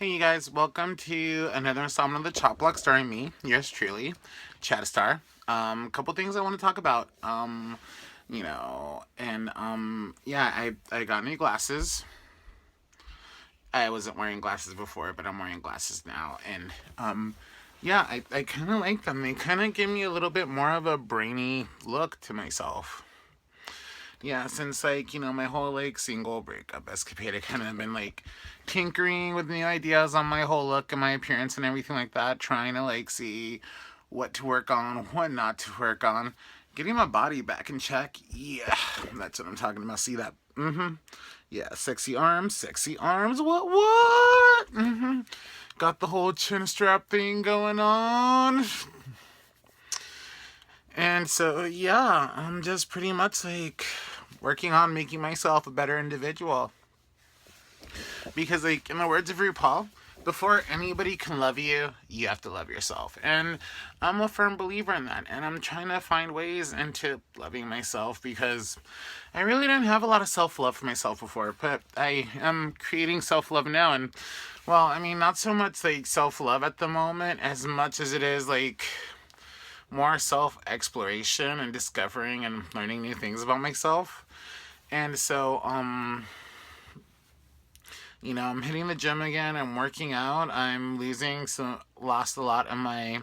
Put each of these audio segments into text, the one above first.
Hey you guys, welcome to another installment of the Chopp Block starring me, yours truly, Chatterstar. Couple things I want to talk about. Yeah, I got new glasses. I wasn't wearing glasses before, but I'm wearing glasses now, and yeah, I kind of like them. They kind of give me a little bit more of a brainy look to myself. Yeah, since my whole single breakup escapade, I kind of been tinkering with new ideas on my whole look and my appearance and everything like that, trying to see what to work on, what not to work on, getting my body back in check. Yeah, that's what I'm talking about. See that? Yeah, sexy arms, sexy arms. What? Got the whole chin strap thing going on. And so, yeah, I'm just pretty much working on making myself a better individual. Because, in the words of RuPaul, before anybody can love you, you have to love yourself. And I'm a firm believer in that. And I'm trying to find ways into loving myself because I really didn't have a lot of self love for myself before. But I am creating self love now. And, well, I mean, not so much self love at the moment as much as it is more self exploration and discovering and learning new things about myself. And so, I'm hitting the gym again. I'm working out. I'm lost a lot of my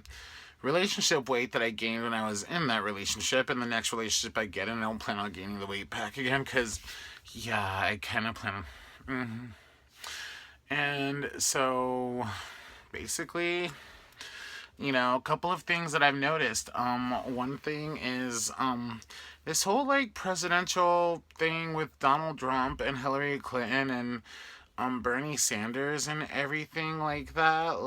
relationship weight that I gained when I was in that relationship. And the next relationship I get in, I don't plan on gaining the weight back again because, yeah, I kind of plan on. And so, basically, a couple of things that I've noticed. One thing is this whole presidential thing with Donald Trump and Hillary Clinton and Bernie Sanders and everything like that.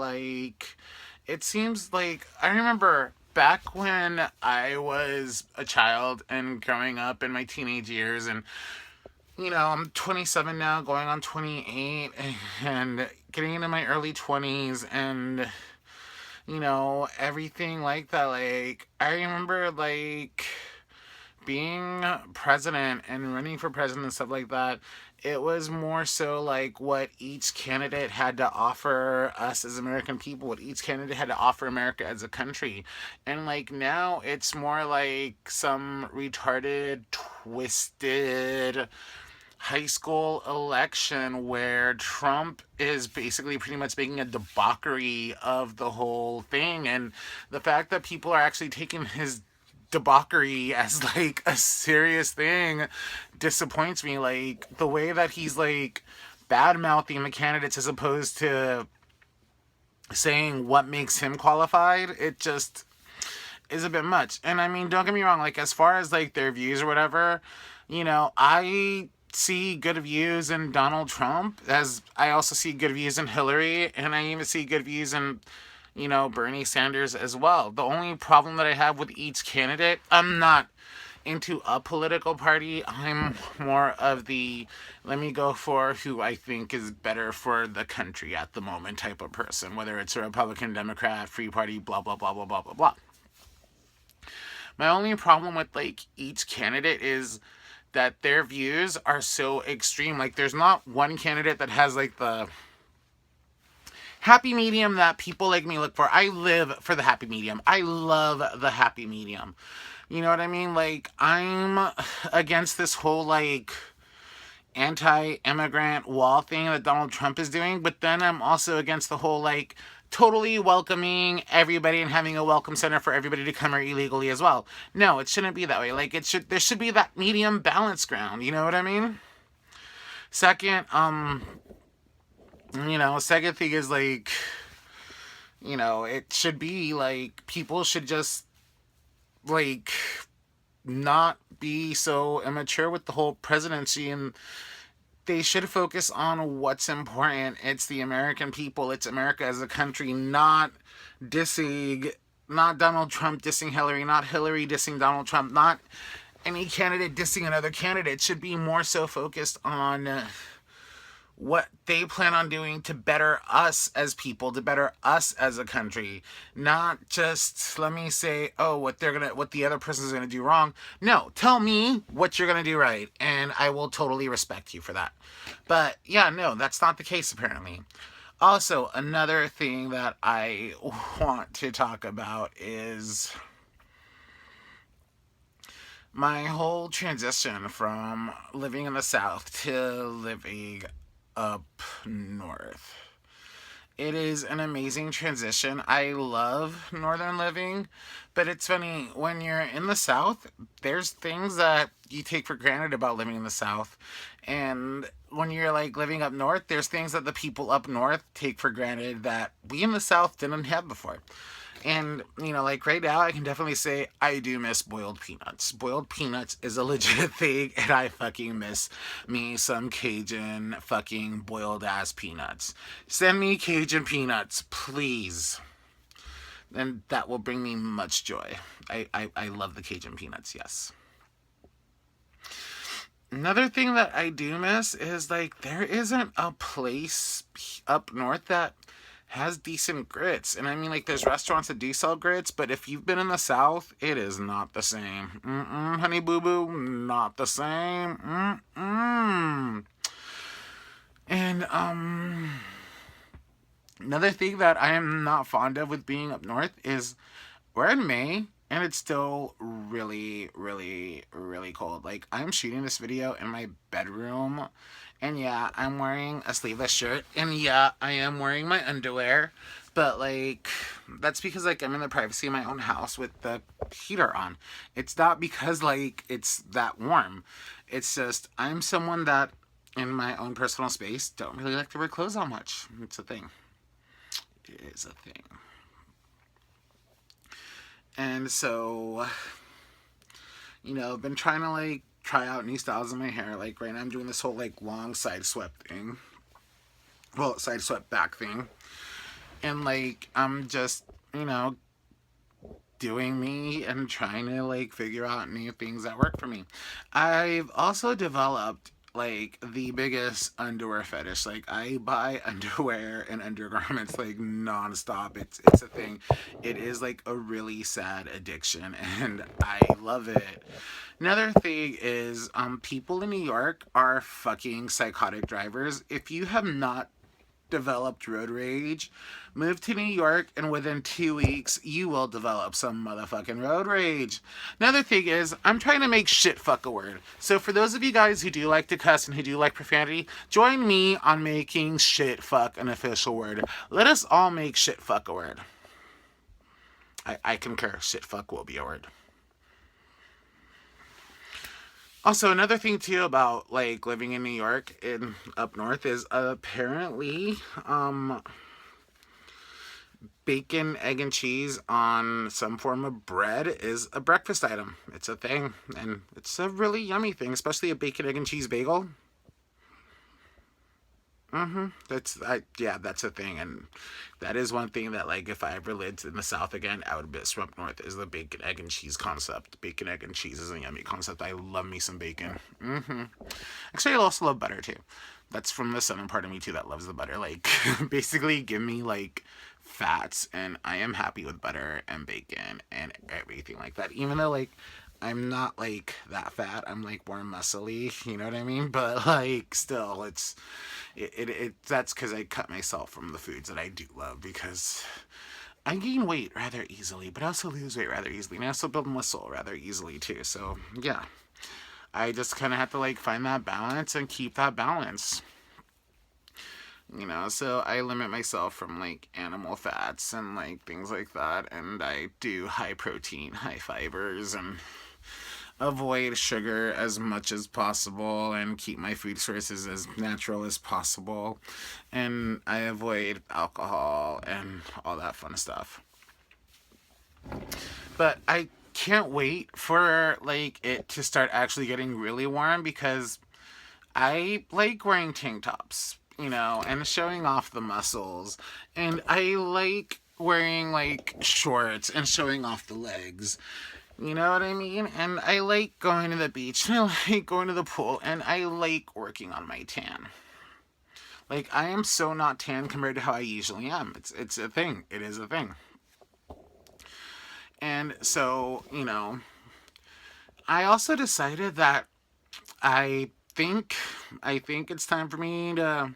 It seems like I remember back when I was a child and growing up in my teenage years, and I'm 27 now, going on 28, and getting into my early 20s, and everything like that. I remember being president and running for president and stuff like that. It was more so what each candidate had to offer us as American people, what each candidate had to offer America as a country. And now it's more like some retarded, twisted high school election where Trump is basically pretty much making a debauchery of the whole thing. And the fact that people are actually taking his debauchery as a serious thing disappoints me. The way that he's bad mouthing the candidates as opposed to saying what makes him qualified, it just is a bit much. And I mean, don't get me wrong, as far as their views or whatever, I see good views in Donald Trump, as I also see good views in Hillary, and I even see good views in Bernie Sanders as well. The only problem that I have with each candidate, I'm not into a political party. I'm more of the let me go for who I think is better for the country at the moment type of person, whether it's a Republican, Democrat, Free Party, blah, blah, blah, blah, blah, blah, blah. My only problem with each candidate is that their views are so extreme. There's not one candidate that has the happy medium that people like me look for. I live for the happy medium. I love the happy medium. You know what I mean? I'm against this whole anti-immigrant wall thing that Donald Trump is doing, but then I'm also against the whole totally welcoming everybody and having a welcome center for everybody to come here illegally as well. No, it shouldn't be that way. There should be that medium balance ground. You know what I mean? Second, second thing is it should be people should just not be so immature with the whole presidency, and they should focus on what's important. It's the American people. It's America as a country, not dissing, not Donald Trump dissing Hillary, not Hillary dissing Donald Trump, not any candidate dissing another candidate. It should be more so focused on what they plan on doing to better us as people, to better us as a country. Not just let me say, oh, what the other person's gonna do wrong. No, tell me what you're gonna do right, and I will totally respect you for that. But yeah, no, that's not the case apparently. Also, another thing that I want to talk about is my whole transition from living in the South to living up north. It is an amazing transition. I love northern living, but it's funny when you're in the South, there's things that you take for granted about living in the South. And when you're like living up north, there's things that the people up north take for granted that we in the South didn't have before. And, like right now, I can definitely say I do miss boiled peanuts. Boiled peanuts is a legit thing, and I fucking miss me some Cajun fucking boiled ass peanuts. Send me Cajun peanuts, please. And that will bring me much joy. I love the Cajun peanuts, yes. Another thing that I do miss is like there isn't a place up north that has decent grits. And I mean, like, there's restaurants that do sell grits, but if you've been in the South, it is not the same. Honey boo boo, not the same. And, another thing that I am not fond of with being up north is we're in May and it's still really, really, really cold. Like, I'm shooting this video in my bedroom, and yeah, I'm wearing a sleeveless shirt, and yeah, I am wearing my underwear, but like, that's because like I'm in the privacy of my own house with the heater on. It's not because like it's that warm. It's just I'm someone that in my own personal space don't really like to wear clothes on much. It's a thing. It is a thing. And so, I've been trying to like try out new styles in my hair. Like right now, I'm doing this whole like long side swept thing. Well, side swept back thing. And like, I'm just, doing me and trying to like figure out new things that work for me. I've also developed like the biggest underwear fetish. Like I buy underwear and undergarments like nonstop. It's a thing. It is like a really sad addiction and I love it. Another thing is people in New York are fucking psychotic drivers. If you have not developed road rage, move to New York, and within 2 weeks, you will develop some motherfucking road rage. Another thing is, I'm trying to make shit fuck a word. So for those of you guys who do like to cuss and who do like profanity, join me on making shit fuck an official word. Let us all make shit fuck a word. I concur. Shit fuck will be a word. Also, another thing too about like living in New York in up north is apparently bacon, egg, and cheese on some form of bread is a breakfast item. It's a thing, and it's a really yummy thing, especially a bacon, egg, and cheese bagel. That's a thing, and that is one thing that like if I ever lived in the South again, I would miss from up north is the bacon, egg, and cheese concept. Bacon, egg, and cheese is a yummy concept. I love me some bacon. Actually, I also love butter too. That's from the southern part of me too that loves the butter. Like basically, give me like fats, and I am happy with butter and bacon and everything like that. Even though like I'm not like that fat. I'm like more muscly, you know what I mean? But like still it that's cuz I cut myself from the foods that I do love because I gain weight rather easily, but I also lose weight rather easily. And I also build muscle rather easily too. So, yeah. I just kind of have to like find that balance and keep that balance. So I limit myself from like animal fats and like things like that, and I do high protein, high fibers, and avoid sugar as much as possible and keep my food sources as natural as possible. And I avoid alcohol and all that fun stuff. But I can't wait for like it to start actually getting really warm because I like wearing tank tops, and showing off the muscles. And I like wearing like shorts and showing off the legs. You know what I mean? And I like going to the beach, and I like going to the pool, and I like working on my tan. Like I am so not tan compared to how I usually am. It's a thing. It is a thing. And so, I also decided that I think I think it's time for me to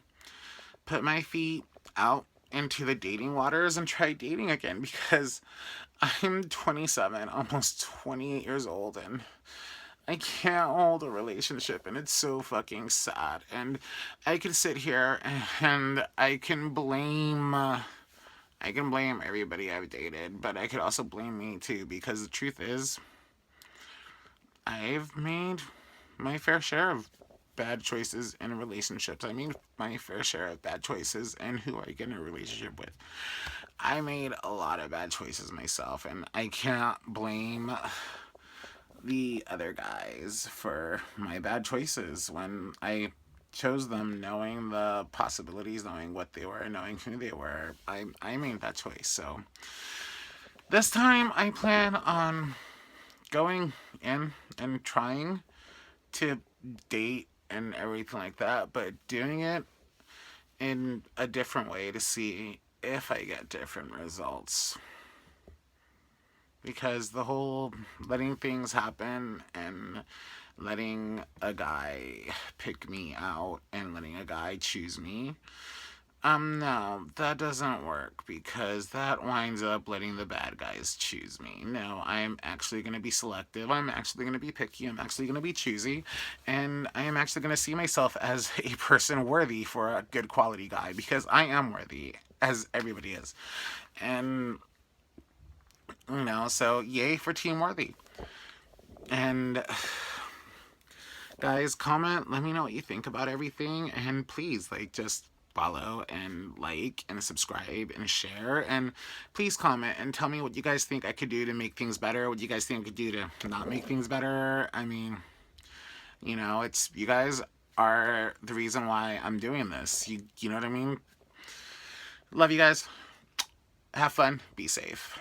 put my feet out into the dating waters and try dating again, because I'm 27, almost 28 years old, and I can't hold a relationship, and it's so fucking sad. And I could sit here and I can blame everybody I've dated, but I could also blame me too, because the truth is, I've made my fair share of bad choices in relationships. I made my fair share of bad choices and who I get in a relationship with. I made a lot of bad choices myself, and I can't blame the other guys for my bad choices when I chose them knowing the possibilities, knowing what they were, knowing who they were. I made that choice. So this time I plan on going in and trying to date and everything like that, but doing it in a different way to see if I get different results. Because the whole letting things happen and letting a guy pick me out and letting a guy choose me, no, that doesn't work, because that winds up letting the bad guys choose me. No, I'm actually going to be selective. I'm actually going to be picky. I'm actually going to be choosy. And I am actually going to see myself as a person worthy for a good quality guy, because I am worthy, as everybody is. And, so yay for Team Worthy. And guys, comment, let me know what you think about everything, and please, just follow and like and subscribe and share, and please comment and tell me what you guys think I could do to make things better, what you guys think I could do to not make things better. I mean, it's you guys are the reason why I'm doing this. You know what I mean? Love you guys. Have fun. Be safe.